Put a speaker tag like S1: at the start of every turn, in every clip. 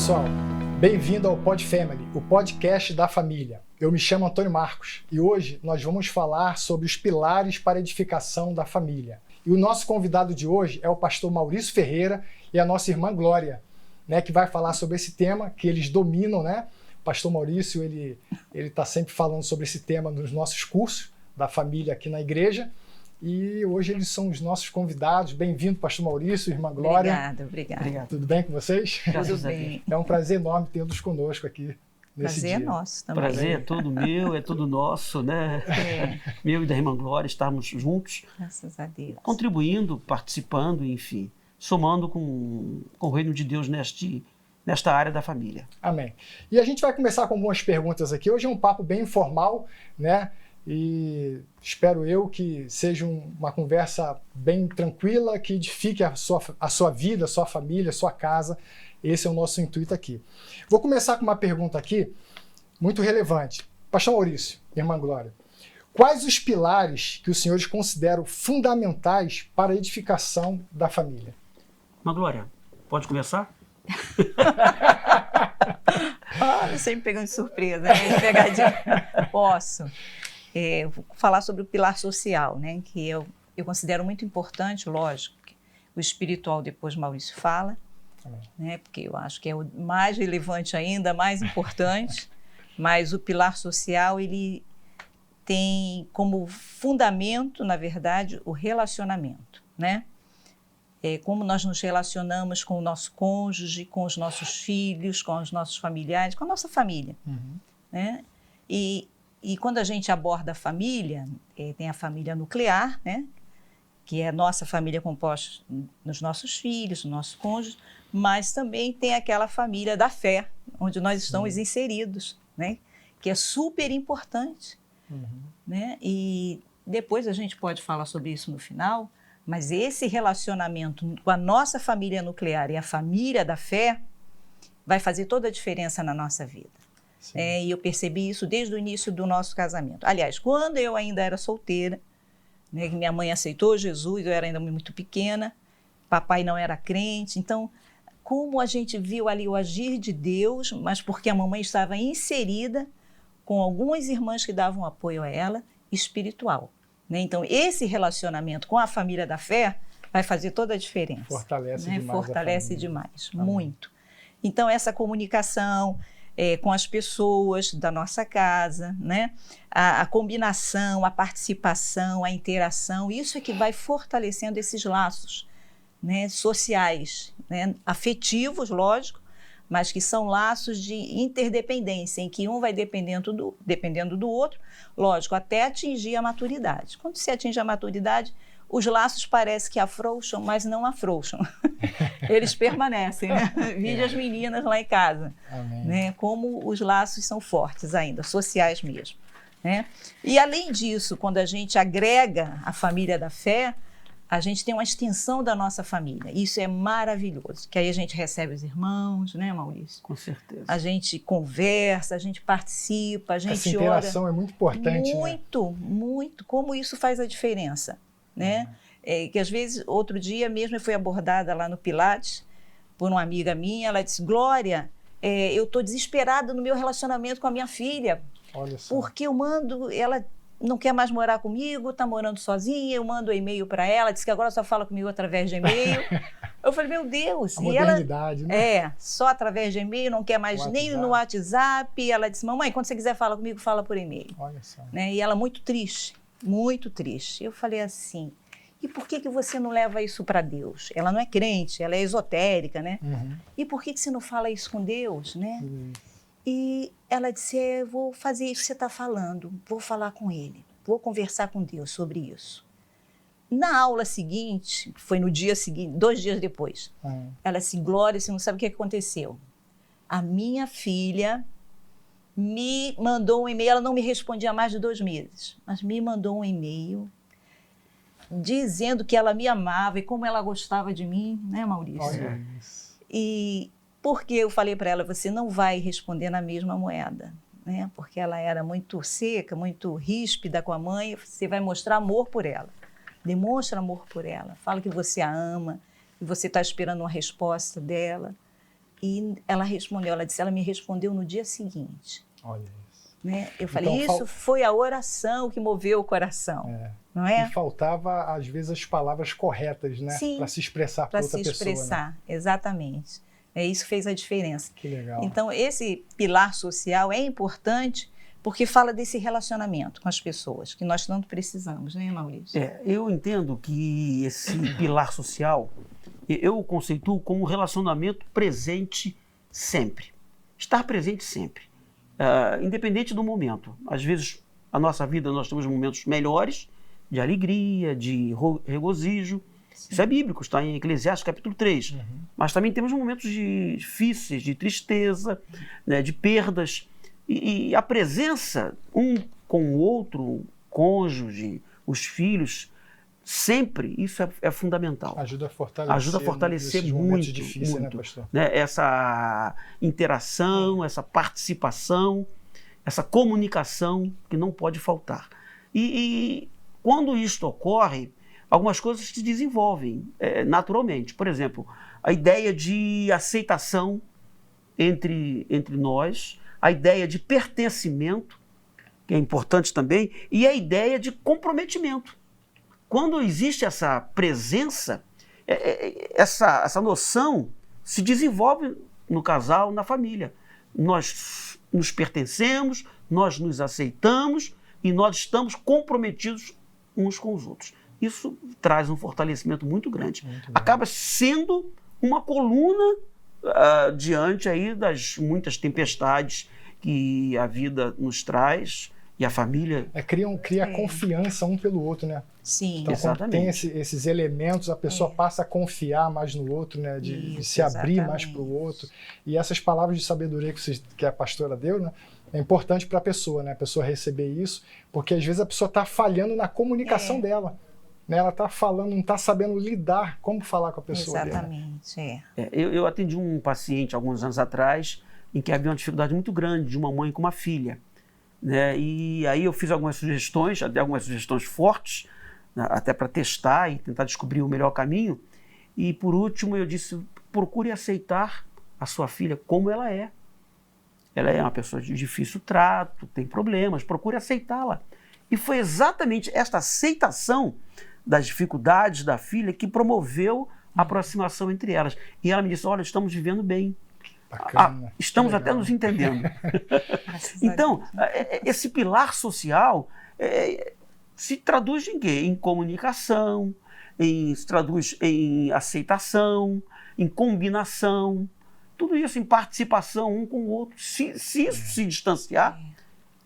S1: pessoal, bem-vindo ao Pod Family, o podcast da família. Eu me chamo Antônio Marcos e hoje nós vamos falar sobre os pilares para a edificação da família. E o nosso convidado de hoje é o pastor Maurício Ferreira e a nossa irmã Glória, né, que vai falar sobre esse tema que eles dominam, né? O pastor Maurício, ele está sempre falando sobre esse tema nos nossos cursos da família aqui na igreja. E hoje eles são os nossos convidados. Bem-vindo, pastor Maurício, irmã Glória.
S2: Obrigada.
S1: Tudo bem com vocês?
S2: Tudo bem.
S1: É um prazer enorme tê-los conosco aqui nesse dia.
S2: Prazer é nosso também.
S3: Prazer é todo meu, é todo nosso, né? Meu e da irmã Glória estarmos juntos.
S2: Graças a Deus.
S3: Contribuindo, participando, enfim, somando com o reino de Deus nesta área da família.
S1: Amém. E a gente vai começar com algumas perguntas aqui. Hoje é um papo bem informal, né? E espero eu que seja uma conversa bem tranquila, que edifique a sua vida, a sua família, a sua casa. Esse é o nosso intuito aqui. Vou começar com uma pergunta aqui, muito relevante. Pastor Maurício, irmã Glória, quais os pilares que os senhores consideram fundamentais para a edificação da família?
S3: Irmã Glória, pode começar?
S2: Sempre pegando de surpresa, né? Pegadinha. Posso. Vou falar sobre o pilar social, né? Que eu considero muito importante, lógico. O espiritual depois Maurício fala, né? Porque eu acho que é o mais relevante ainda, mais importante. Mas o pilar social, ele tem como fundamento, na verdade, o relacionamento, né? Como nós nos relacionamos com o nosso cônjuge, com os nossos filhos, com os nossos familiares, com a nossa família, né? E quando a gente aborda a família, tem a família nuclear, né? Que é a nossa família composta nos nossos filhos, no nosso cônjuge, mas também tem aquela família da fé, onde nós estamos inseridos, né? Que é super importante, né? E depois a gente pode falar sobre isso no final, mas esse relacionamento com a nossa família nuclear e a família da fé vai fazer toda a diferença na nossa vida. E eu percebi isso desde o início do nosso casamento. Aliás, quando eu ainda era solteira, né, que minha mãe aceitou Jesus, eu era ainda muito pequena, papai não era crente, então como a gente viu ali o agir de Deus, mas porque a mamãe estava inserida com algumas irmãs que davam apoio a ela, espiritual. Né? Então, esse relacionamento com a família da fé vai fazer toda a diferença.
S1: Fortalece demais.
S2: Fortalece demais, muito. Então, essa comunicação com as pessoas da nossa casa, né? A combinação, a participação, a interação, isso é que vai fortalecendo esses laços, né? Sociais, né? Afetivos, lógico, mas que são laços de interdependência, em que um vai dependendo do outro, lógico, até atingir a maturidade. Quando se atinge a maturidade, os laços parecem que afrouxam, mas não afrouxam. Eles permanecem, né? Vide as meninas lá em casa, né? Como os laços são fortes ainda, sociais mesmo, né? E além disso, quando a gente agrega a família da fé, a gente tem uma extensão da nossa família. Isso é maravilhoso, que aí a gente recebe os irmãos, né, Maurício?
S3: Com certeza.
S2: A gente conversa, a gente participa, a gente
S1: essa interação
S2: ora.
S1: É muito importante,
S2: muito, né? Muito. Como isso faz a diferença, né? Que às vezes, outro dia mesmo, eu fui abordada lá no Pilates por uma amiga minha, ela disse, Glória, eu estou desesperada no meu relacionamento com a minha filha,
S1: olha só,
S2: porque eu mando, ela não quer mais morar comigo, está morando sozinha, eu mando e-mail para ela, disse que agora só fala comigo através de e-mail. Eu falei, meu Deus.
S1: A modernidade, né?
S2: Só através de e-mail, não quer mais nem no WhatsApp. Ela disse, mamãe, quando você quiser falar comigo, fala por e-mail.
S1: Olha só.
S2: Né? E ela muito triste, muito triste. Eu falei assim, e por que você não leva isso para Deus? Ela não é crente, ela é esotérica, né? E por que você não fala isso com Deus, né? E ela disse, eu vou fazer isso que você está falando, vou falar com ele, vou conversar com Deus sobre isso. Na aula seguinte, foi no dia seguinte, 2 dias depois, ela disse, Glória, você não sabe o que aconteceu. A minha filha me mandou um e-mail, ela não me respondia há mais de 2 meses, mas me mandou um e-mail dizendo que ela me amava e como ela gostava de mim, né, Maurício?
S1: Olha isso.
S2: E porque eu falei para ela, você não vai responder na mesma moeda, né? Porque ela era muito seca, muito ríspida com a mãe, você vai mostrar amor por ela. Demonstra amor por ela, fala que você a ama, e você está esperando uma resposta dela. E ela respondeu, ela disse, ela me respondeu no dia seguinte.
S1: Olha isso.
S2: Né? Eu falei,
S1: Então,
S2: isso foi a oração que moveu o coração, não é?
S1: E faltava, às vezes, as palavras corretas, né?
S2: Sim,
S1: para se expressar para outra pessoa. Para se expressar,
S2: né? Exatamente. Isso fez a diferença.
S1: Que legal.
S2: Então, esse pilar social é importante porque fala desse relacionamento com as pessoas, que nós tanto precisamos, né, Maurício?
S3: Eu entendo que esse pilar social, eu o conceituo como um relacionamento presente sempre. Estar presente sempre, independente do momento. Às vezes, a nossa vida, nós temos momentos melhores, de alegria, de regozijo. Sim. Isso é bíblico, está em Eclesiastes capítulo 3. Mas também temos momentos difíceis, de tristeza, né, de perdas. E a presença um com o outro, o cônjuge, os filhos, sempre, isso é fundamental.
S1: Ajuda a fortalecer
S3: muito,
S1: difíceis,
S3: muito,
S1: né, pastor?
S3: Né, essa interação, essa participação, essa comunicação que não pode faltar. E quando isto ocorre, algumas coisas se desenvolvem naturalmente. Por exemplo, a ideia de aceitação entre nós, a ideia de pertencimento, que é importante também, e a ideia de comprometimento. Quando existe essa presença, essa noção se desenvolve no casal, na família. Nós nos pertencemos, nós nos aceitamos e nós estamos comprometidos uns com os outros. Isso traz um fortalecimento muito grande. Acaba sendo uma coluna diante aí das muitas tempestades que a vida nos traz e a família...
S1: Cria confiança um pelo outro, né?
S2: Sim,
S1: então, quando tem esses elementos, a pessoa passa a confiar mais no outro, né? De se abrir mais para o outro. E essas palavras de sabedoria que a pastora deu, né? É importante para a pessoa, né? A pessoa receber isso, porque às vezes a pessoa está falhando na comunicação dela. Né? Ela está falando, não está sabendo lidar, como falar com a pessoa.
S2: Exatamente,
S1: dela.
S3: Eu atendi um paciente alguns anos atrás em que havia uma dificuldade muito grande de uma mãe com uma filha. Né? E aí eu fiz algumas sugestões, até algumas sugestões fortes, né? Até para testar e tentar descobrir o melhor caminho. E por último eu disse, procure aceitar a sua filha como ela é. Ela é uma pessoa de difícil trato, tem problemas, procure aceitá-la. E foi exatamente esta aceitação das dificuldades da filha que promoveu a aproximação entre elas. E ela me disse, olha, estamos vivendo bem.
S1: Bacana,
S3: estamos até nos entendendo. Então, esse pilar social se traduz em quê? Em comunicação, se traduz em aceitação, em combinação, tudo isso em participação um com o outro. Se isso se distanciar,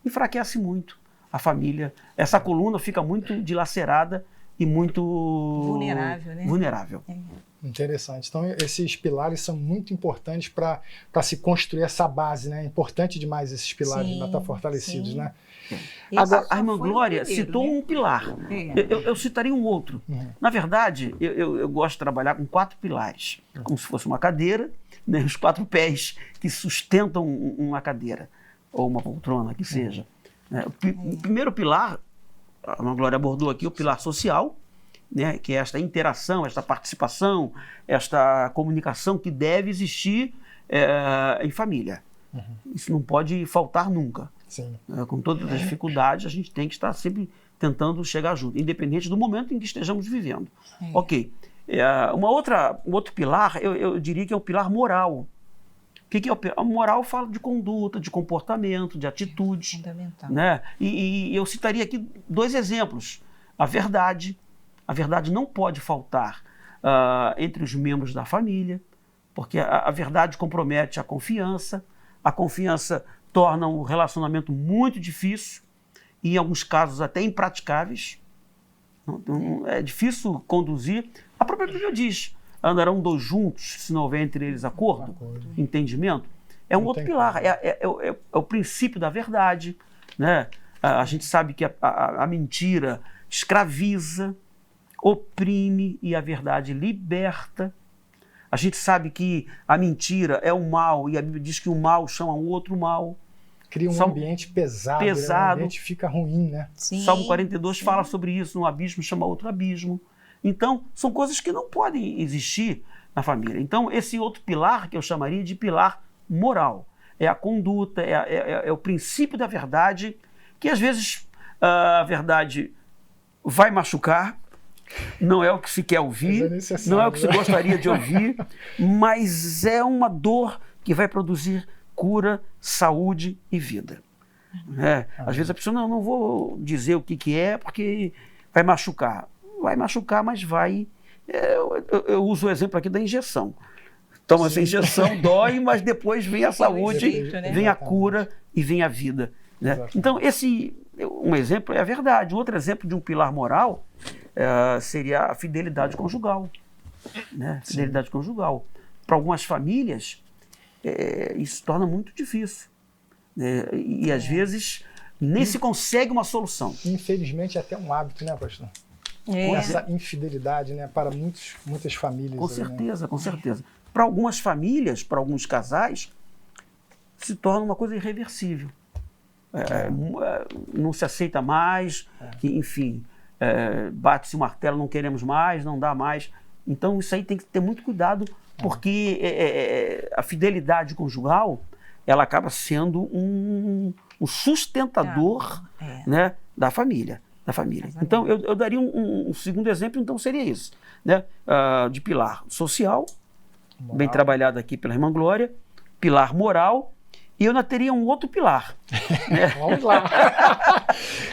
S3: enfraquece muito a família. Essa coluna fica muito dilacerada e muito
S2: vulnerável, né?
S3: Vulnerável.
S1: Interessante. Então, esses pilares são muito importantes para se construir essa base, né? É importante demais esses pilares para estar fortalecidos, né?
S3: Agora, a irmã Glória citou um pilar. Eu citaria um outro. Na verdade, eu gosto de trabalhar com 4 pilares, como se fosse uma cadeira, né? Os 4 pés que sustentam uma cadeira, ou uma poltrona, que seja. O primeiro pilar, a irmã Glória abordou aqui, o pilar social, né, que é esta interação, esta participação, esta comunicação que deve existir em família. Isso não pode faltar nunca.
S1: Sim.
S3: Com todas as dificuldades, a gente tem que estar sempre tentando chegar junto, independente do momento em que estejamos vivendo. Ok. Um outro pilar, eu diria que é o pilar moral. O que é o pilar? A moral fala de conduta, de comportamento, de atitude.
S2: Fundamental.
S3: Né? E eu citaria aqui 2 exemplos. A verdade. A verdade não pode faltar entre os membros da família, porque a verdade compromete a confiança torna o relacionamento muito difícil e, em alguns casos, até impraticáveis. Então, é difícil conduzir. A própria Bíblia diz, andarão 2 juntos, se não houver entre eles acordo. Entendimento. É um outro pilar, é o princípio da verdade. Né? A gente sabe que a mentira escraviza, oprime e a verdade liberta. A gente sabe que a mentira é o mal e a Bíblia diz que o mal chama o outro mal.
S1: Cria um ambiente pesado. Né? O ambiente fica ruim, né?
S2: Sim,
S3: Salmo 42 fala sobre isso, um abismo chama outro abismo. Então, são coisas que não podem existir na família. Então, esse outro pilar que eu chamaria de pilar moral. É a conduta, é o princípio da verdade, que às vezes a verdade vai machucar, não é o que se quer ouvir, não é o que se gostaria de ouvir, mas é uma dor que vai produzir cura, saúde e vida. Às vezes a pessoa, não vou dizer o que é, porque vai machucar. Vai machucar, mas vai... Eu uso o exemplo aqui da injeção. Toma essa injeção, dói, mas depois vem a saúde, vem a cura e vem a vida. Né? Então, um exemplo é a verdade. Outro exemplo de um pilar moral seria a fidelidade conjugal. Né? Fidelidade conjugal. Para algumas famílias, isso se torna muito difícil. Né? E às vezes nem se consegue uma solução.
S1: Infelizmente é até um hábito, né, pastor? Essa infidelidade, né, para muitas famílias.
S3: Com certeza, né? Com certeza. Para algumas famílias, para alguns casais, se torna uma coisa irreversível. Não se aceita mais, enfim, bate-se o martelo, não queremos mais, não dá mais. Então isso aí tem que ter muito cuidado, porque a fidelidade conjugal, ela acaba sendo um sustentador né, da família. Então eu daria um segundo exemplo, então seria isso, né, de pilar social, moral, bem trabalhado aqui pela irmã Glória, pilar moral, e eu ainda teria um outro pilar. Né?
S1: Vamos lá.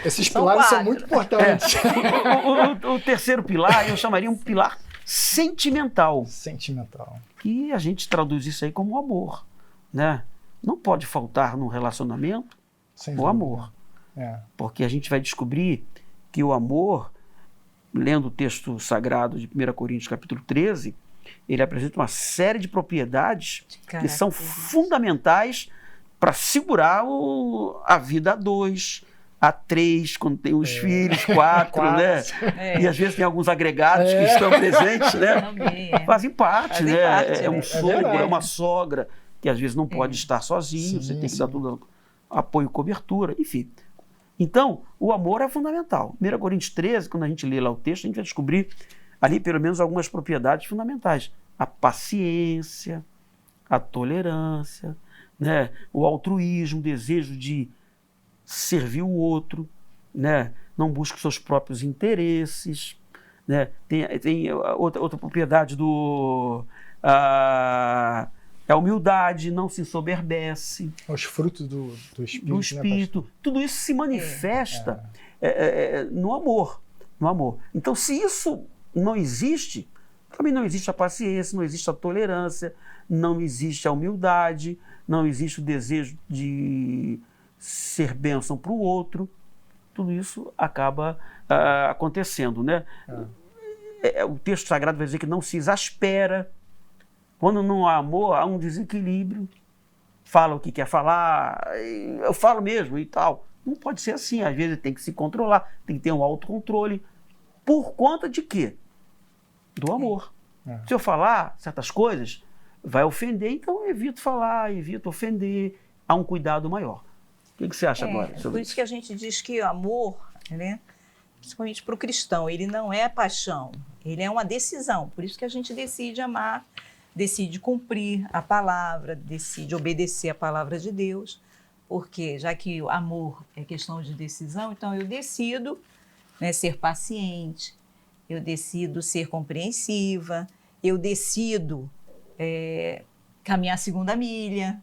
S1: Esses pilares são muito importantes.
S3: O terceiro pilar eu chamaria um pilar sentimental.
S1: Sentimental.
S3: Que a gente traduz isso aí como amor. Né? Não pode faltar num relacionamento o amor. Porque a gente vai descobrir que o amor, lendo o texto sagrado de 1 Coríntios capítulo 13, ele apresenta uma série de propriedades que são fundamentais para segurar a vida a 2, a 3, quando tem os filhos, 4, né? E às vezes tem alguns agregados que estão presentes, né? Fazem parte, né? É um sogro, é uma sogra, que às vezes não pode estar sozinho, você tem que dar todo apoio, cobertura, enfim. Então, o amor é fundamental. 1 Coríntios 13, quando a gente lê lá o texto, a gente vai descobrir ali pelo menos algumas propriedades fundamentais. A paciência, a tolerância, né? O altruísmo, o desejo de servir o outro, né? Não busca os seus próprios interesses. Né? Tem outra propriedade a humildade, não se ensoberbece.
S1: Os frutos do Espírito.
S3: Do Espírito. Né, tudo isso se manifesta no amor. No amor. Então, se isso não existe, também não existe a paciência, não existe a tolerância, não existe a humildade, não existe o desejo de ser bênção para o outro. Tudo isso acaba acontecendo. Né? O texto sagrado vai dizer que não se exaspera. Quando não há amor, há um desequilíbrio. Fala o que quer falar, eu falo mesmo e tal. Não pode ser assim. Às vezes tem que se controlar, tem que ter um autocontrole. Por conta de quê? Do amor. Se eu falar certas coisas, vai ofender, então eu evito falar, evito ofender. Há um cuidado maior. O que você acha agora?
S2: Por isso que a gente diz que o amor, né, principalmente para o cristão, ele não é paixão, ele é uma decisão. Por isso que a gente decide amar, decide cumprir a palavra, decide obedecer a palavra de Deus, porque já que o amor é questão de decisão, então eu decido, né, ser paciente, eu decido ser compreensiva, eu decido caminhar a segunda milha.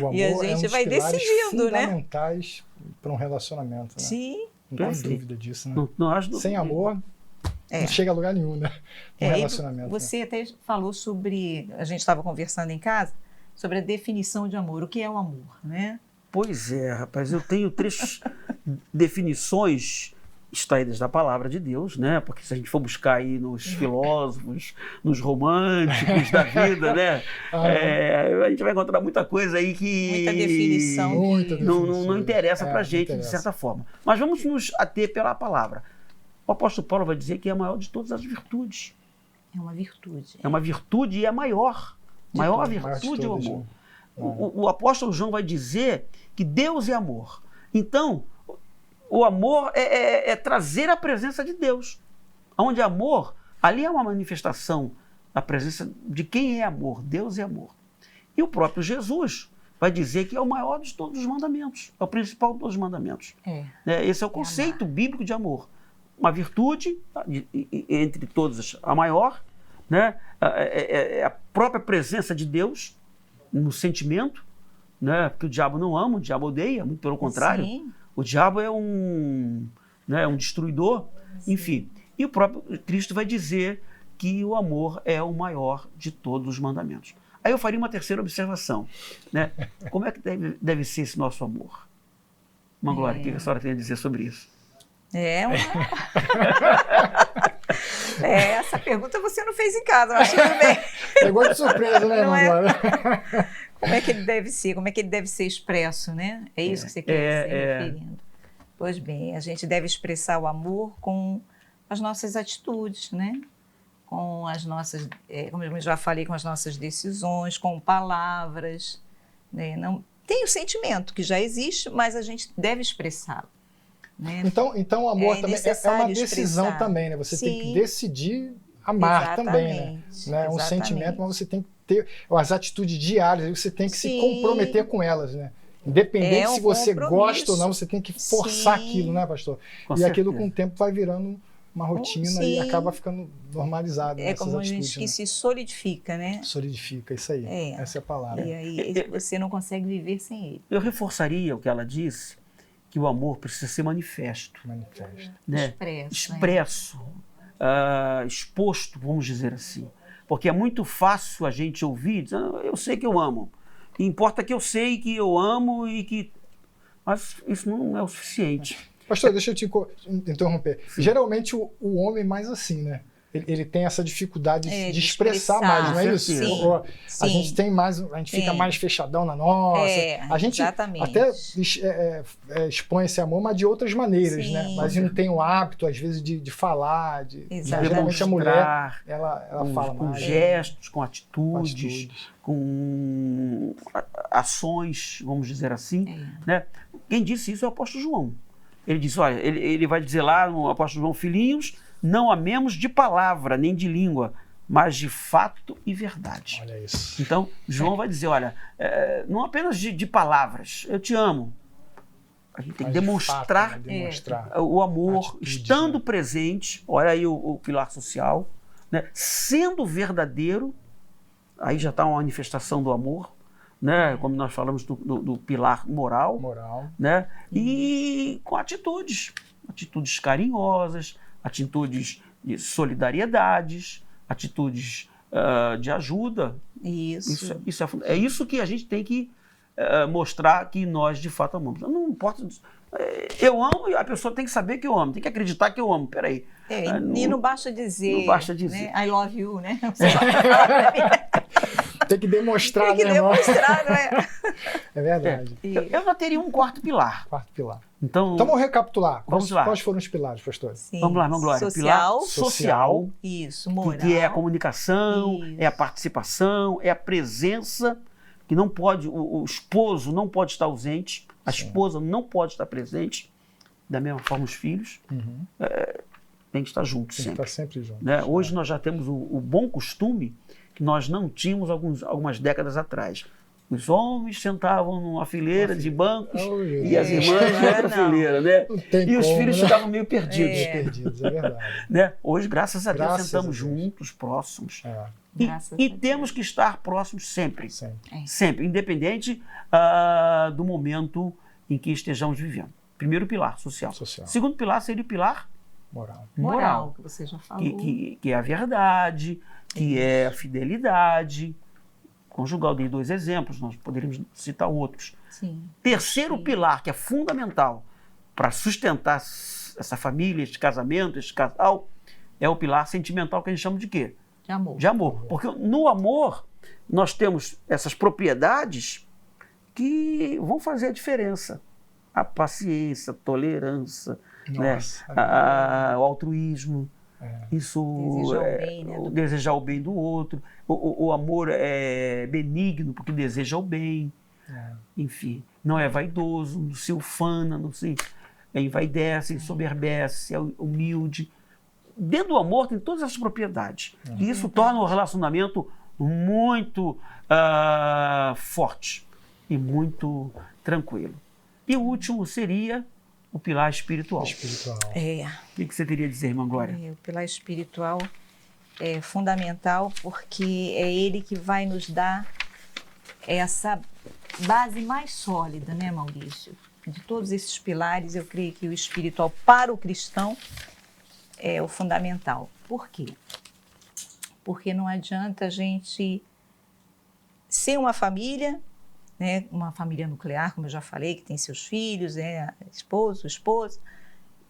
S1: O amor
S2: e a gente vai decidindo, né?
S1: Fundamentais para um relacionamento, né?
S2: Sim.
S1: Não tem dúvida disso, né?
S3: Não acho
S1: Sem amor, não chega a lugar nenhum, né? Um relacionamento.
S2: Você até falou sobre, a gente estava conversando em casa, sobre a definição de amor. O que é o amor, né?
S3: Pois é, rapaz, eu tenho 3 definições extraídas da palavra de Deus, né? Porque se a gente for buscar aí nos filósofos, nos românticos da vida, né? A gente vai encontrar muita coisa aí que
S2: muita definição
S3: não interessa pra gente, de certa forma. Mas vamos nos ater pela palavra. O apóstolo Paulo vai dizer que é a maior de todas as virtudes.
S2: É uma virtude.
S3: É uma virtude e é a maior. Maior virtude é o amor. O apóstolo João vai dizer que Deus é amor. Então, o amor é trazer a presença de Deus. Onde amor, ali é uma manifestação a presença de quem é amor. Deus é amor. E o próprio Jesus vai dizer que é o maior de todos os mandamentos, é o principal de todos os mandamentos. Esse é o conceito bíblico de amor. Uma virtude, entre todas a maior, né? É a própria presença de Deus no sentimento, né? Porque o diabo não ama, o diabo odeia, muito pelo contrário.
S2: Sim.
S3: O diabo é um destruidor, enfim. E o próprio Cristo vai dizer que o amor é o maior de todos os mandamentos. Aí eu faria uma terceira observação, né? Como é que deve ser esse nosso amor? Glória, o que a senhora tem a dizer sobre isso?
S2: Essa pergunta você não fez em casa, mas tudo bem.
S1: Pegou de surpresa, né, Glória?
S2: Como é que ele deve ser? Como é que ele deve ser expresso, né? É isso que você quer se referindo. Pois bem, a gente deve expressar o amor com as nossas atitudes, né? Com as nossas, como eu já falei, com as nossas decisões, com palavras, né? Não, tem o sentimento que já existe, mas a gente deve expressá-lo. Né?
S1: Então o amor também é uma decisão
S2: expressar.
S1: Também, né? Você
S2: Sim.
S1: tem que decidir amar também, né? É um sentimento, mas você tem que ter as atitudes diárias, você tem que se comprometer com elas, né? Independente se você gosta ou não, você tem que forçar aquilo, né, pastor?
S3: Com
S1: e
S3: certeza.
S1: Aquilo com o tempo vai virando uma rotina e acaba ficando normalizado.
S2: É como a gente que se solidifica, né?
S1: Solidifica, isso aí. Essa é a palavra.
S2: E aí você não consegue viver sem ele.
S3: Eu reforçaria o que ela disse, que o amor precisa ser manifesto. Né? Expresso, exposto, vamos dizer assim. Porque é muito fácil a gente ouvir, dizer, eu sei que eu amo. E importa que eu sei que eu amo e que... Mas isso não é o suficiente.
S1: Pastor, deixa eu te interromper. Sim. Geralmente o homem é mais assim, né? Ele tem essa dificuldade de expressar mais, não é isso?
S2: Sim.
S1: A gente tem mais, a gente fica mais fechadão na nossa. A gente até expõe esse amor, mas de outras maneiras, né? Mas não tem o hábito, às vezes, de falar. Geralmente a mulher, ela fala mais.
S3: Com gestos, com atitudes, com ações, vamos dizer assim. Né? Quem disse isso é o apóstolo João. Ele disse, olha, ele vai dizer lá no apóstolo João, filhinhos, não amemos de palavra, nem de língua, mas de fato e verdade.
S1: Olha isso.
S3: Então, João vai dizer, olha, não apenas de palavras, eu te amo. A gente tem que demonstrar,
S1: fato, né? Demonstrar
S3: o amor,
S1: atitude,
S3: estando presente, olha aí o pilar social, né? Sendo verdadeiro, aí já está uma manifestação do amor, né? Como nós falamos do pilar moral. Né? E com atitudes carinhosas, atitudes de solidariedades, atitudes de ajuda. Isso é isso que a gente tem que mostrar que nós de fato amamos. Não importa, eu amo e a pessoa tem que saber que eu amo, tem que acreditar que eu amo. Peraí.
S2: E não basta dizer.
S3: Não basta dizer.
S2: Né? I love you, né?
S1: Tem que demonstrar,
S2: Tem que demonstrar, não é?
S1: É verdade.
S3: Eu já teria um quarto pilar. Então
S1: vamos recapitular.
S3: Vamos lá.
S1: Quais foram os pilares, pastor?
S2: Sim.
S3: Vamos lá, Glória.
S2: Social.
S3: Pilar social.
S2: Isso, moral.
S3: Que é a comunicação, é a participação, é a presença, que não pode, o esposo não pode estar ausente, a esposa não pode estar presente, da mesma forma os filhos. Tem que estar juntos sempre.
S1: Tem que estar sempre juntos.
S3: Né? Hoje nós já temos o bom costume que nós não tínhamos algumas décadas atrás. Os homens sentavam numa fileira de bancos e as irmãs em outra fileira, né? E os filhos ficavam meio perdidos.
S1: Perdidos, é verdade.
S3: Né? Hoje, graças a Deus, sentamos juntos, próximos. E temos que estar próximos sempre. Sempre, independente do momento em que estejamos vivendo. Primeiro pilar, social. Segundo pilar seria o pilar moral,
S2: que você já falou.
S3: Que é a verdade, que é a fidelidade conjugal. Dei 2 exemplos, nós poderíamos citar outros. Terceiro pilar, que é fundamental para sustentar essa família, este casamento, este casal, é o pilar sentimental, que a gente chama de quê? De amor. Porque no amor nós temos essas propriedades que vão fazer a diferença. A paciência, a tolerância, né? O altruísmo. Isso desejar o bem do outro. O amor é benigno porque deseja o bem. Enfim, não é vaidoso, não se ufana, não se envaidece, ensoberbece, é humilde. dentro do amor tem todas essas propriedades. E isso torna o relacionamento muito forte e muito tranquilo. E o último seria o pilar espiritual. O que você teria a dizer, irmã Glória?
S2: O pilar espiritual é fundamental porque é ele que vai nos dar essa base mais sólida, né, Maurício? De todos esses pilares, eu creio que o espiritual para o cristão é o fundamental. Por quê? Porque não adianta a gente ser uma família, né, uma família nuclear, como eu já falei, que tem seus filhos, né, esposo, esposa,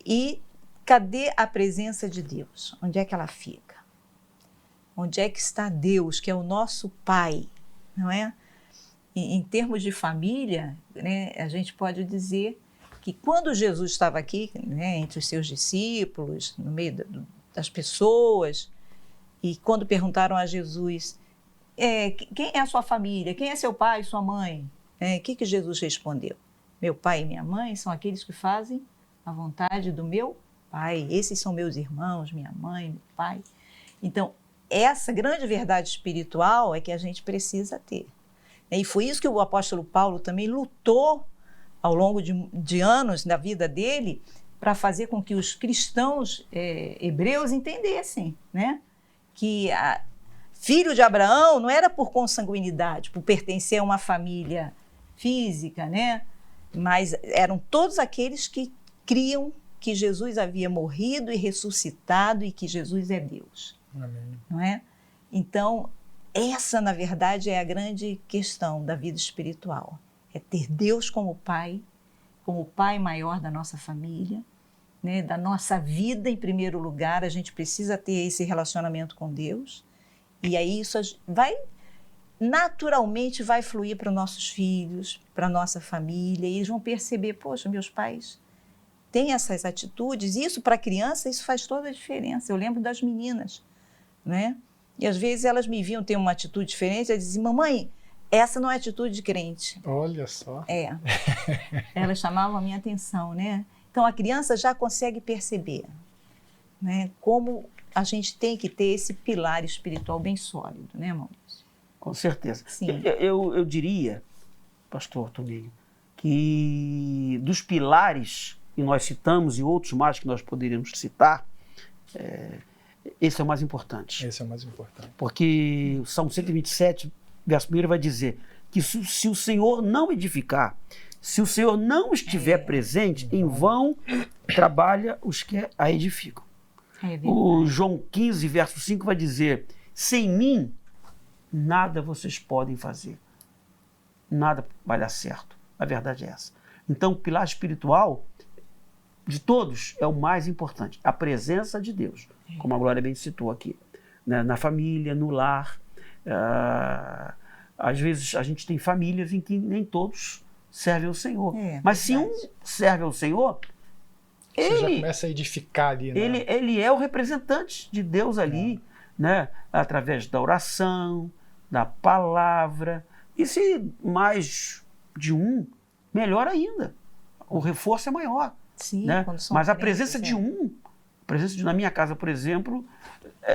S2: e cadê a presença de Deus? Onde é que ela fica? Onde é que está Deus, que é o nosso Pai, não é? Em termos de família, né, a gente pode dizer que quando Jesus estava aqui, né, entre os seus discípulos, no meio das pessoas, e quando perguntaram a Jesus, quem é a sua família? Quem é seu pai e sua mãe? O que Jesus respondeu? Meu pai e minha mãe são aqueles que fazem a vontade do meu Pai. Esses são meus irmãos, minha mãe, meu pai. Então, essa grande verdade espiritual é que a gente precisa ter. E foi isso que o apóstolo Paulo também lutou ao longo de anos da vida dele para fazer com que os cristãos hebreus entendessem, né? Que filho de Abraão não era por consanguinidade, por pertencer a uma família física, né? Mas eram todos aqueles que criam que Jesus havia morrido e ressuscitado e que Jesus é Deus.
S1: Amém.
S2: Não é? Então, essa, na verdade, é a grande questão da vida espiritual. É ter Deus como Pai maior da nossa família, né? Da nossa vida, em primeiro lugar. A gente precisa ter esse relacionamento com Deus. E aí isso naturalmente vai fluir para os nossos filhos, para a nossa família. E eles vão perceber, poxa, meus pais têm essas atitudes. Isso, para a criança, isso faz toda a diferença. Eu lembro das meninas, né? E às vezes elas me viam ter uma atitude diferente, elas diziam, mamãe, essa não é atitude de crente.
S1: Olha só.
S2: Elas chamavam a minha atenção, né? Então a criança já consegue perceber, né, como a gente tem que ter esse pilar espiritual bem sólido, né, Maurício?
S3: Com certeza.
S2: Sim.
S3: Eu diria, pastor Toninho, que dos pilares que nós citamos e outros mais que nós poderíamos citar, esse é o mais importante.
S1: Esse é o mais importante.
S3: Porque o Salmo 127, verso 1 vai dizer que se o Senhor não edificar, se o Senhor não estiver presente, em vão trabalha os que a edificam. O João 15, verso 5 vai dizer, sem mim, nada vocês podem fazer. Nada vai dar certo. A verdade é essa. Então, o pilar espiritual de todos é o mais importante. A presença de Deus, como a Glória bem citou aqui. Né? Na família, no lar. Às vezes a gente tem famílias em que nem todos servem ao Senhor. Mas se um serve ao Senhor,
S1: você já começa a edificar ali, né?
S3: Ele é o representante de Deus ali, né? Através da oração, da palavra. E se mais de um, melhor ainda. O reforço é maior.
S2: Sim,
S3: né? Mas a presença
S2: na
S3: minha casa, por exemplo,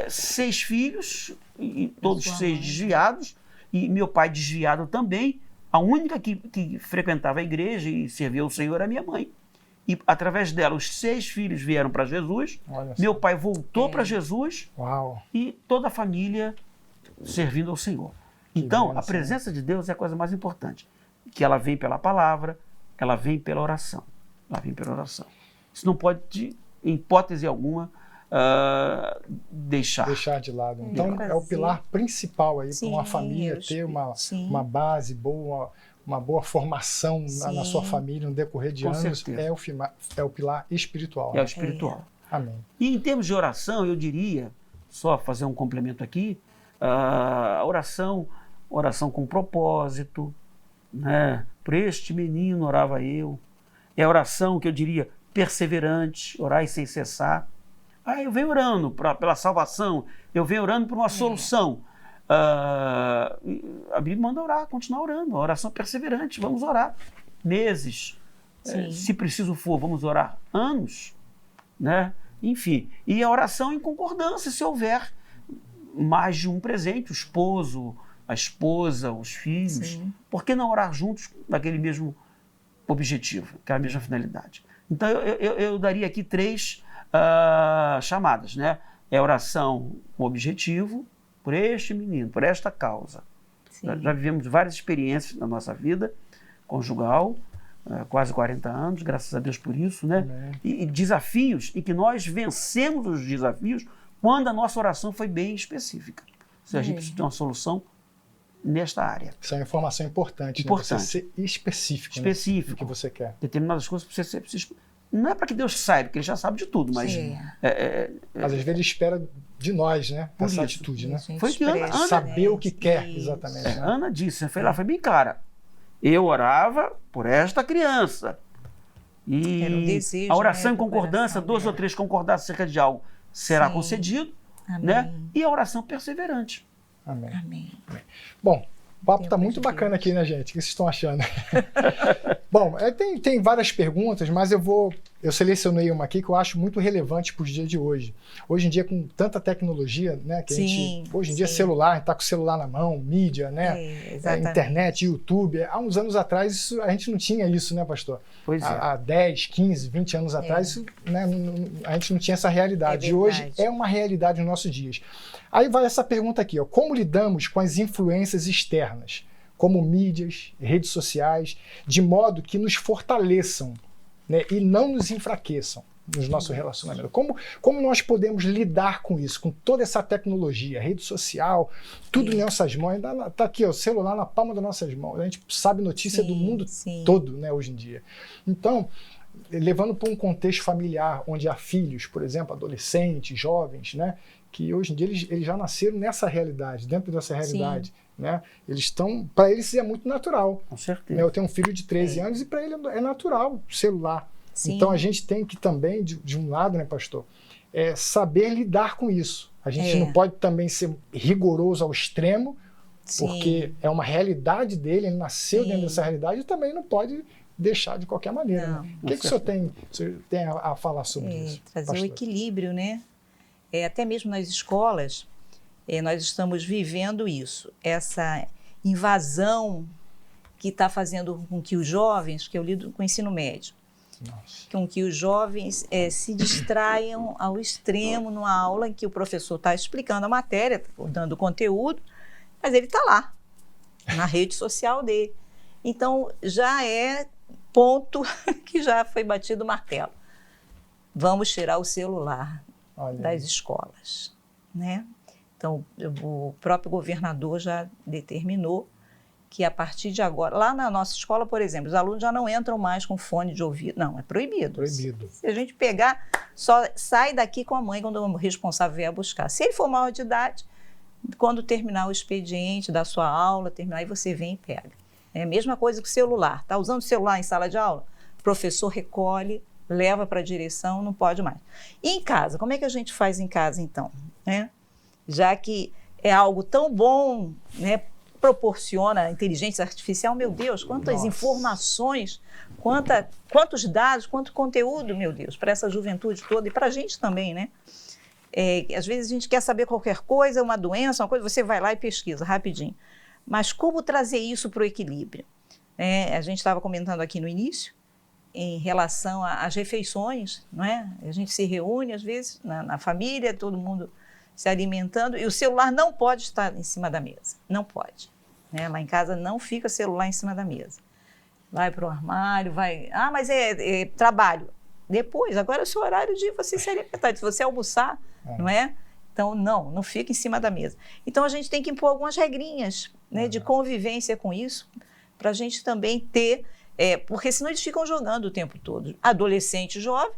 S3: 6 filhos, e todos 6 desviados, e meu pai desviado também. A única que frequentava a igreja e servia ao Senhor era minha mãe. E através dela, os 6 filhos vieram para Jesus. Meu pai voltou para Jesus.
S1: Uau.
S3: E toda a família servindo ao Senhor. Então, a presença de Deus é a coisa mais importante. Que ela vem pela palavra, ela vem pela oração. Isso não pode, em hipótese alguma, deixar
S1: de lado. Então, é o pilar principal aí para uma família ter uma base boa, uma boa formação na sua família no decorrer de anos, é o pilar espiritual.
S3: É o espiritual.
S1: Amém.
S3: E em termos de oração, eu diria, só fazer um complemento aqui, a oração com propósito, né? Por este menino orava eu. É a oração que eu diria perseverante, orar sem cessar. Eu venho orando pela salvação, eu venho orando por uma solução. A Bíblia manda orar, continuar orando, a oração perseverante, vamos orar meses, se preciso for, vamos orar anos, né? enfim. E a oração em concordância, se houver mais de um presente, o esposo, a esposa, os filhos.
S2: Sim.
S3: Por que não orar juntos naquele mesmo objetivo, aquela mesma finalidade? Então, eu daria aqui 3 chamadas, né? É oração com objetivo, por este menino, por esta causa. Já vivemos várias experiências na nossa vida conjugal, quase 40 anos, graças a Deus por isso, né? E desafios, e que nós vencemos os desafios quando a nossa oração foi bem específica. Se a gente precisa ter uma solução nesta área.
S1: Isso é uma informação importante.
S3: Importante.
S1: Né? Você ser específico.
S3: Específico.
S1: Né? Do que você quer.
S3: Determinadas coisas você precisa. Não é para que Deus saiba, porque Ele já sabe de tudo, mas...
S1: Mas às vezes Ele espera de nós, né?
S3: Por
S1: essa
S3: isso.
S1: atitude, né?
S3: Foi que Ana
S1: saber o que quer, exatamente. Né?
S3: Ana disse, foi bem clara. Eu orava por esta criança. E
S2: era um desejo,
S3: a oração
S2: né,
S3: em concordância, 2 ou 3 concordassem acerca de algo, será concedido. Né? E a oração perseverante.
S1: Amém.
S2: Amém.
S1: Bom, o papo está muito bacana aqui, né, gente? O que vocês estão achando? Bom, tem várias perguntas, mas eu selecionei uma aqui que eu acho muito relevante para os dias de hoje. Hoje em dia, com tanta tecnologia, né? Que hoje em dia, celular, a gente está com o celular na mão, mídia, né? Internet, YouTube. Há uns anos atrás, a gente não tinha isso, né, pastor?
S3: Pois é.
S1: Há 10, 15, 20 anos atrás, isso, né, a gente não tinha essa realidade. E hoje é uma realidade nos nossos dias. Aí vai essa pergunta aqui, ó. Como lidamos com as influências externas, como mídias, redes sociais, de modo que nos fortaleçam, né, e não nos enfraqueçam nos nossos relacionamentos? Como nós podemos lidar com isso, com toda essa tecnologia, rede social, tudo em nossas mãos? Está aqui, ó, o celular na palma das nossas mãos. A gente sabe notícia do mundo todo, né, hoje em dia. Então, levando para um contexto familiar, onde há filhos, por exemplo, adolescentes, jovens, né, que hoje em dia eles já nasceram nessa realidade, dentro dessa realidade. Né? Eles estão, para eles é muito natural.
S3: Com certeza.
S1: Né? Eu tenho um filho de 13 anos e para ele é natural o celular.
S2: Sim.
S1: Então a gente tem que também, de um lado, né, pastor, saber lidar com isso. A gente não pode também ser rigoroso ao extremo, porque é uma realidade dele, ele nasceu dentro dessa realidade e também não pode deixar de qualquer maneira. Né? O que o senhor tem a falar sobre isso?
S2: Trazer
S1: pastor?
S2: o equilíbrio, né? Até mesmo nas escolas, nós estamos vivendo isso, essa invasão que está fazendo com que os jovens, que eu lido com o ensino médio, com que os jovens se distraiam ao extremo numa aula em que o professor está explicando a matéria, dando conteúdo, mas ele está lá, na rede social dele. Então, já é ponto que já foi batido o martelo. Vamos tirar o celular das escolas, né? Então, o próprio governador já determinou que a partir de agora, lá na nossa escola, por exemplo, os alunos já não entram mais com fone de ouvido. Não, é proibido.
S1: Proibido.
S2: Se a gente pegar, só sai daqui com a mãe quando o responsável vier buscar. Se ele for maior de idade, quando terminar o expediente da sua aula, aí você vem e pega. É a mesma coisa que o celular. Está usando o celular em sala de aula? O professor recolhe, leva para a direção, não pode mais. E em casa? Como é que a gente faz em casa, então? Né? Já que é algo tão bom, né, proporciona a inteligência artificial, meu Deus, quantas informações, quantos dados, quanto conteúdo, meu Deus, para essa juventude toda e para a gente também, né? Às vezes a gente quer saber qualquer coisa, uma doença, uma coisa, você vai lá e pesquisa rapidinho. Mas como trazer isso para o equilíbrio? A gente estava comentando aqui no início, em relação às refeições, não é? A gente se reúne, às vezes, na família, todo mundo se alimentando, e o celular não pode estar em cima da mesa. Não pode. Né? Lá em casa não fica celular em cima da mesa. Vai para o armário, vai... Ah, mas é trabalho. Depois, agora é o seu horário de você se alimentar, se você almoçar, não é? Então, não fica em cima da mesa. Então, a gente tem que impor algumas regrinhas, né, de convivência com isso, para a gente também ter... porque senão eles ficam jogando o tempo todo. Adolescente, jovem,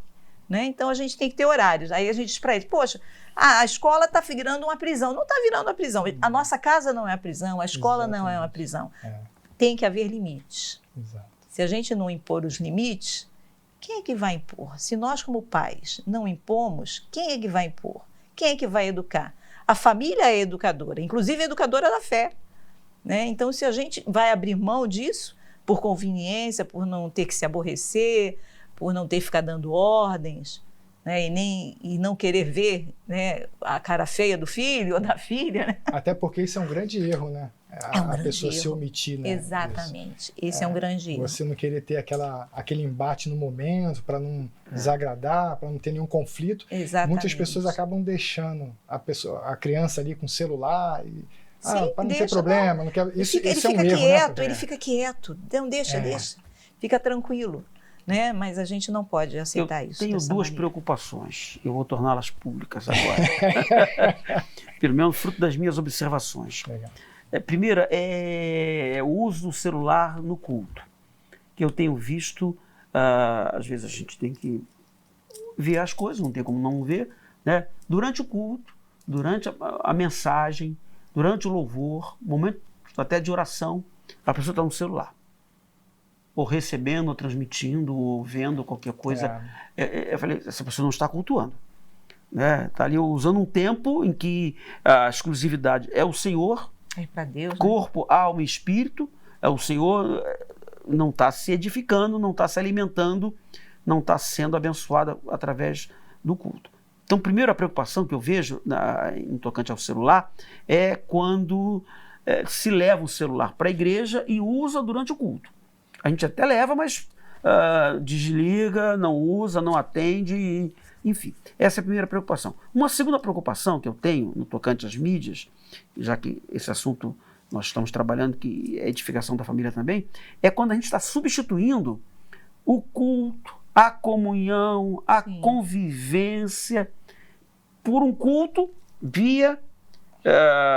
S2: né? Então a gente tem que ter horários. Aí a gente diz para eles, poxa, a escola está virando uma prisão. Não está virando uma prisão. A nossa casa não é a prisão, a escola não é uma prisão. Tem que haver limites.
S1: Exato.
S2: Se a gente não impor os limites, quem é que vai impor? Se nós, como pais, não impomos, quem é que vai impor? Quem é que vai educar? A família é educadora, inclusive a educadora da fé. Né? Então, se a gente vai abrir mão disso, por conveniência, por não ter que se aborrecer, por não ter que ficar dando ordens, né, e não querer ver, né, a cara feia do filho ou da filha. Né?
S1: Até porque isso é um grande erro, né?
S2: É um
S1: a
S2: grande
S1: pessoa
S2: erro.
S1: se omitir, né?
S2: Exatamente. Esse é um grande erro.
S1: Você não querer ter aquele embate no momento, para não desagradar, para não ter nenhum conflito.
S2: Exatamente.
S1: Muitas pessoas acabam deixando a criança ali com o celular e...
S2: Sim,
S1: para não ter
S2: deixa,
S1: problema. Não quer...
S2: Ele fica
S1: é um erro,
S2: quieto,
S1: né?
S2: ele fica quieto. Não, deixa. Fica tranquilo. Né? Mas a gente não pode aceitar isso.
S3: Tenho duas
S2: maneira.
S3: preocupações. Eu vou torná-las públicas agora. Pelo menos fruto das minhas observações.
S1: Legal.
S3: Primeira é o uso do celular no culto. Que eu tenho visto, às vezes a gente tem que ver as coisas, não tem como não ver, né? Durante o culto, durante a mensagem, durante o louvor, momento até de oração, a pessoa está no celular. Ou recebendo, ou transmitindo, ou vendo qualquer coisa. Eu falei, essa pessoa não está cultuando. Está ali usando um tempo em que a exclusividade é o Senhor,
S2: é para Deus,
S3: corpo,
S2: né?
S3: alma e espírito, é o Senhor, não está se edificando, não está se alimentando, não está sendo abençoada através do culto. Então, primeiro, a preocupação que eu vejo em tocante ao celular é quando se leva o celular para a igreja e usa durante o culto. A gente até leva, mas desliga, não usa, não atende, enfim. Essa é a primeira preocupação. Uma segunda preocupação que eu tenho no tocante às mídias, já que esse assunto nós estamos trabalhando, que é edificação da família também, é quando a gente está substituindo o culto, a comunhão, a convivência por um culto via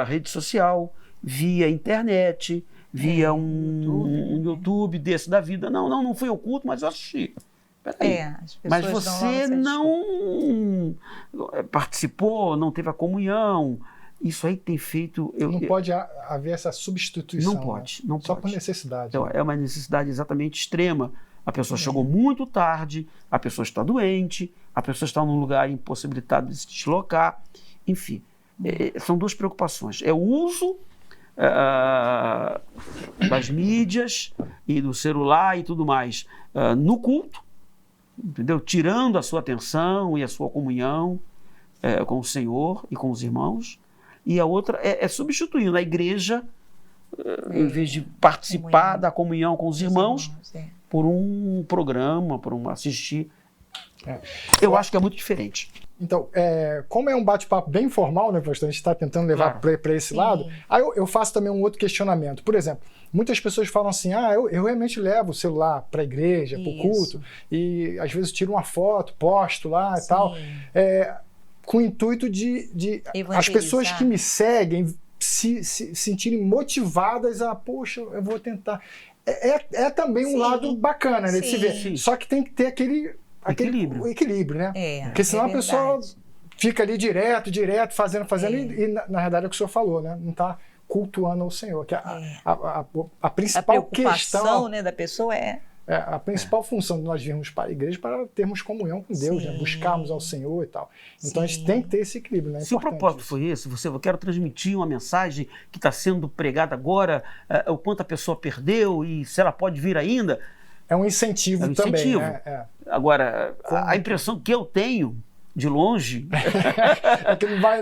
S3: rede social, via internet, via um YouTube desse da vida. Não fui ao culto, mas eu assisti. Mas você não participou, não teve a comunhão. Isso aí tem feito...
S1: Não pode haver essa substituição.
S3: Não pode.
S1: Só por necessidade.
S3: É uma necessidade exatamente extrema. A pessoa chegou muito tarde, a pessoa está doente, a pessoa está num lugar impossibilitado de se deslocar. Enfim, são duas preocupações. É o uso das mídias e do celular e tudo mais no culto, entendeu? Tirando a sua atenção e a sua comunhão com o Senhor e com os irmãos. E a outra é substituindo a igreja, em vez de participar da comunhão com os irmãos, por um programa, por um assistir. Eu acho que é muito diferente.
S1: Então, como é um bate-papo bem informal, né, pastor? A gente está tentando levar para esse lado. Aí eu faço também um outro questionamento. Por exemplo, muitas pessoas falam assim, eu realmente levo o celular para a igreja, para o culto, e às vezes tiro uma foto, posto lá e tal, com o intuito de as pessoas que me seguem se sentirem motivadas a, poxa, eu vou tentar. É também um lado bacana, né, de se ver. Só que tem que ter aquele equilíbrio, né? Porque senão a pessoa fica ali direto, fazendo, e na verdade é o que o senhor falou, né? Não está cultuando ao Senhor. Que a principal questão,
S2: né, da pessoa
S1: a principal função de nós virmos para a igreja para termos comunhão com Deus, né? Buscarmos ao Senhor e tal. Então a gente tem que ter esse equilíbrio, né?
S3: Se o propósito foi esse, eu quero transmitir uma mensagem que está sendo pregada agora, o quanto a pessoa perdeu e se ela pode vir ainda.
S1: É um incentivo também. Né?
S3: Agora, a impressão que eu tenho de longe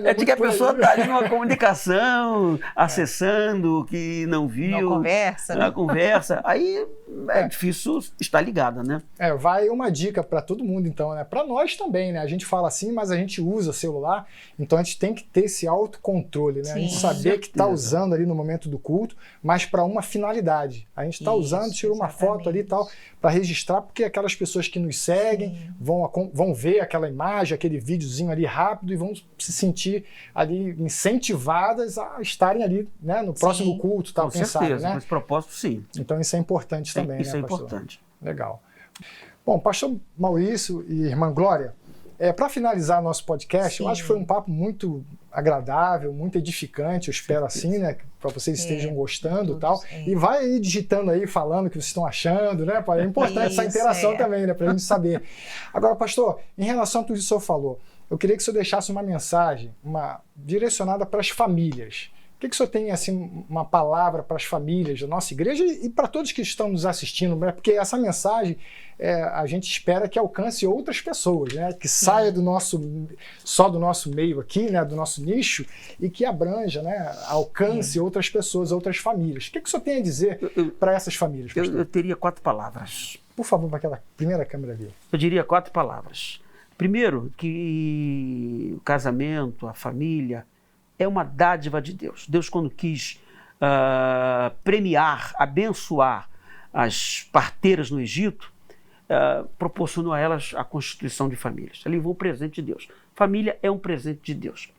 S1: é
S3: de que a pessoa está ali numa comunicação, acessando o que não viu.
S2: Na conversa.
S3: Aí é difícil estar ligada, né?
S1: Vai uma dica para todo mundo, então, né? Para nós também, né? A gente fala assim, mas a gente usa celular, então a gente tem que ter esse autocontrole, né? A gente saber que está usando ali no momento do culto, mas para uma finalidade. A gente está usando, tira uma foto ali e tal, para registrar, porque aquelas pessoas que nos seguem vão ver aquela imagem, aquele videozinho ali rápido e vão se sentir ali incentivadas a estarem ali, né, no próximo culto, tal,
S3: quem sabe, né? Com esse propósito, sim.
S1: Então isso é importante também,
S3: isso
S1: né,
S3: é
S1: pastor?
S3: importante.
S1: Legal. Bom, pastor Maurício e irmã Glória, para finalizar nosso podcast, eu acho que foi um papo muito agradável, muito edificante, eu espero assim, né, para vocês estejam gostando e tal. E vai aí digitando aí, falando o que vocês estão achando, né? É importante essa interação também, né, para a gente saber. Agora, pastor, em relação a tudo isso que o senhor falou, eu queria que o senhor deixasse uma mensagem direcionada para as famílias, O que o senhor tem, assim, uma palavra para as famílias da nossa igreja e para todos que estão nos assistindo, né? Porque essa mensagem a gente espera que alcance outras pessoas, né? Que saia só do nosso meio aqui, né? Do nosso nicho, e que abranja, né? Alcance outras pessoas, outras famílias. O que o senhor tem a dizer para essas famílias, pastor?
S3: Eu teria 4 palavras.
S1: Por favor, para aquela primeira câmera ali.
S3: Eu diria 4 palavras. Primeiro, que o casamento, a família, é uma dádiva de Deus. Deus, quando quis premiar, abençoar as parteiras no Egito, proporcionou a elas a constituição de famílias. Ali levou um presente de Deus. Família é um presente de Deus.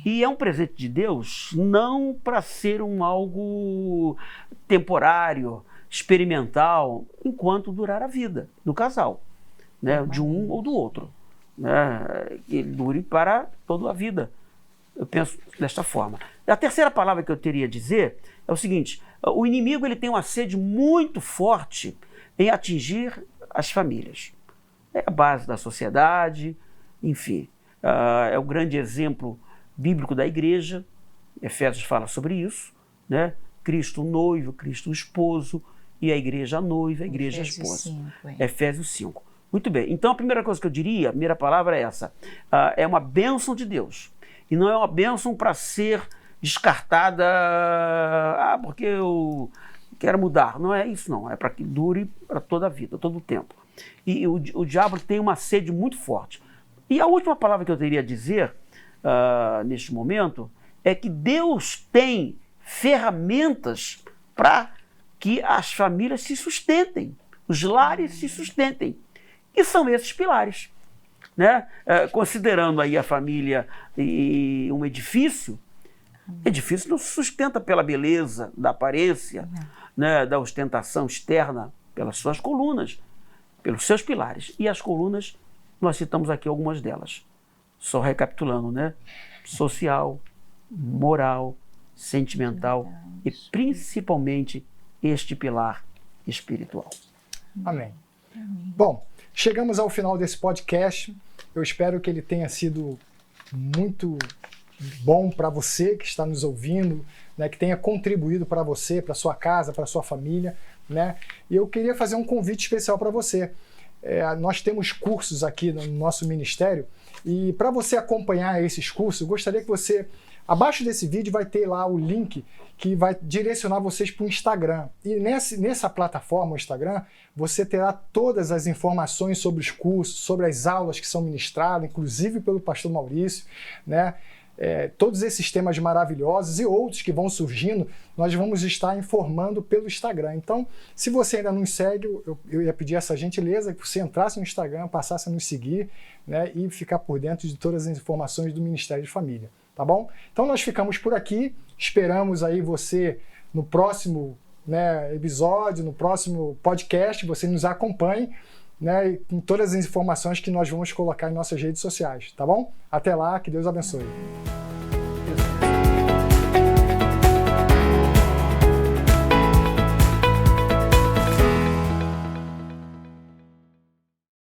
S3: E é um presente de Deus não para ser algo temporário, experimental, enquanto durar a vida do casal, né? De um ou do outro. Né? Ele dure para toda a vida. Eu penso desta forma. A terceira palavra que eu teria a dizer é o seguinte: o inimigo ele tem uma sede muito forte em atingir as famílias. É a base da sociedade, enfim. É o grande exemplo bíblico da igreja. Efésios fala sobre isso, né? Cristo o noivo, Cristo o esposo, e a igreja a noiva, a igreja a esposa. Efésios 5. Muito bem. Então a primeira coisa que eu diria, a primeira palavra é essa. É uma bênção de Deus. E não é uma bênção para ser descartada, porque eu quero mudar. Não é isso, não. É para que dure para toda a vida, todo o tempo. E o diabo tem uma sede muito forte. E a última palavra que eu teria a dizer neste momento é que Deus tem ferramentas para que as famílias se sustentem, os lares se sustentem. E são esses pilares. Né? Considerando aí a família e um edifício não se sustenta pela beleza da aparência, né, da ostentação externa, pelas suas colunas, pelos seus pilares. E as colunas, nós citamos aqui algumas delas. Só recapitulando, né? Social, moral, sentimental e principalmente este pilar espiritual.
S1: Amém. Bom, chegamos ao final desse podcast. Eu espero que ele tenha sido muito bom para você que está nos ouvindo, né, que tenha contribuído para você, para sua casa, para sua família, né? E eu queria fazer um convite especial para você. Nós temos cursos aqui no nosso ministério e para você acompanhar esses cursos, eu gostaria que você, abaixo desse vídeo vai ter lá o link que vai direcionar vocês para o Instagram. E nessa plataforma, o Instagram, você terá todas as informações sobre os cursos, sobre as aulas que são ministradas, inclusive pelo pastor Maurício, né? Todos esses temas maravilhosos e outros que vão surgindo, nós vamos estar informando pelo Instagram. Então, se você ainda não segue, eu ia pedir essa gentileza que você entrasse no Instagram, passasse a nos seguir, né, e ficar por dentro de todas as informações do Ministério de Família. Tá bom? Então nós ficamos por aqui, esperamos aí você no próximo, né, episódio, no próximo podcast, você nos acompanhe, né, com todas as informações que nós vamos colocar em nossas redes sociais, tá bom? Até lá, que Deus abençoe.